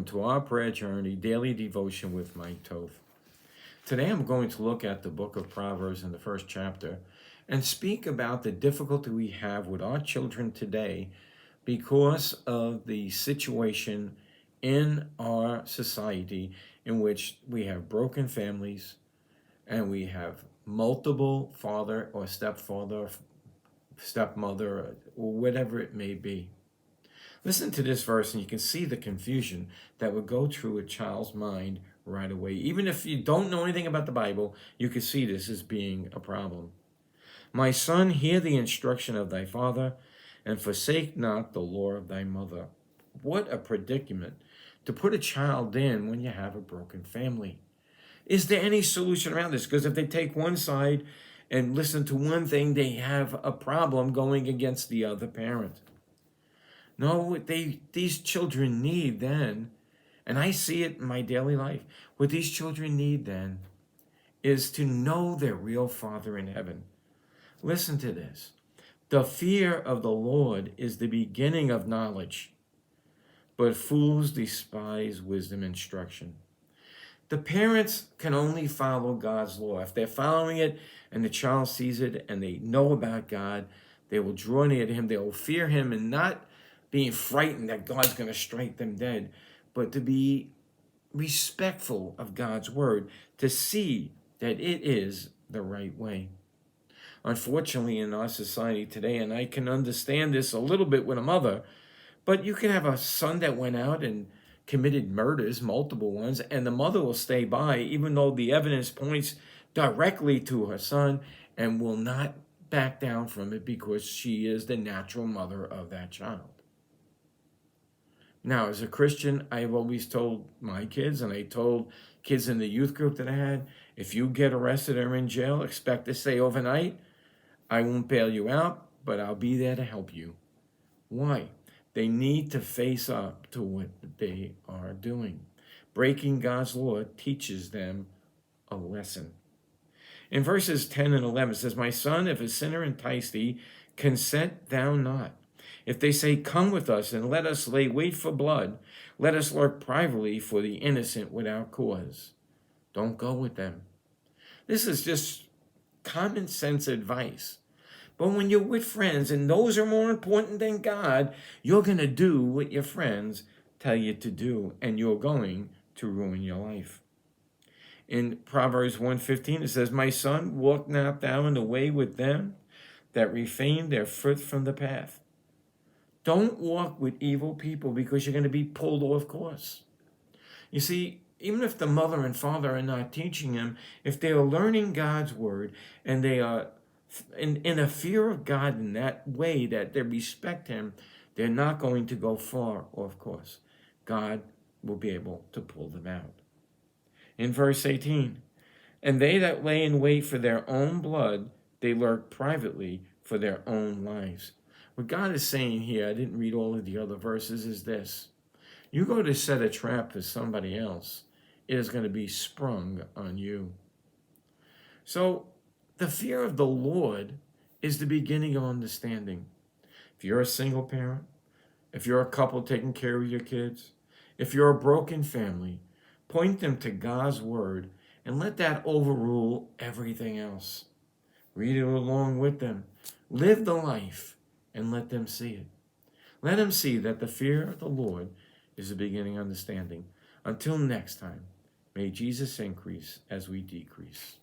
welcome to our prayer journey, daily devotion with Mike Toth. Today I'm going to look at the book of Proverbs in the first chapter and speak about the difficulty we have with our children today because of the situation in our society in which we have broken families and we have multiple father or stepfather, stepmother, or whatever it may be. Listen to this verse and you can see the confusion that would go through a child's mind right away. Even if you don't know anything about the Bible, you can see this as being a problem. My son, hear the instruction of thy father, and forsake not the law of thy mother. What a predicament to put a child in when you have a broken family. Is there any solution around this? Because if they take one side and listen to one thing, they have a problem going against the other parent. No, what these children need then, and I see it in my daily life, what these children need then is to know their real Father in heaven. Listen to this. The fear of the Lord is the beginning of knowledge, but fools despise wisdom and instruction. The parents can only follow God's law. If they're following it and the child sees it and they know about God, they will draw near to him, they will fear him, and not being frightened that God's going to strike them dead, but to be respectful of God's word, to see that it is the right way. Unfortunately, in our society today, and I can understand this a little bit with a mother, but you can have a son that went out and committed murders, multiple ones, and the mother will stay by, even though the evidence points directly to her son, and will not back down from it because she is the natural mother of that child. Now, as a Christian, I've always told my kids, and I told kids in the youth group that I had, if you get arrested or in jail, expect to stay overnight. I won't bail you out, but I'll be there to help you. Why? They need to face up to what they are doing. Breaking God's law teaches them a lesson. In verses 10 and 11, it says, My son, if a sinner entice thee, consent thou not. If they say, Come with us, and let us lay wait for blood, let us lurk privately for the innocent without cause. Don't go with them. This is just common sense advice. But when you're with friends, and those are more important than God, you're going to do what your friends tell you to do, and you're going to ruin your life. In Proverbs 1:15, it says, My son, walk not thou in the way with them that refrain their foot from the path. Don't walk with evil people because you're going to be pulled off course. You see, even if the mother and father are not teaching them, if they are learning God's word and they are in a fear of God in that way that they respect him, they're not going to go far off course. God will be able to pull them out. In verse 18, and they that lay in wait for their own blood, they lurk privately for their own lives. What God is saying here, I didn't read all of the other verses, is this. You go to set a trap for somebody else, it is going to be sprung on you. So the fear of the Lord is the beginning of understanding. If you're a single parent, if you're a couple taking care of your kids, if you're a broken family, point them to God's word and let that overrule everything else. Read it along with them. Live the life and let them see it. Let them see that the fear of the Lord is the beginning of understanding. Until next time, may Jesus increase as we decrease.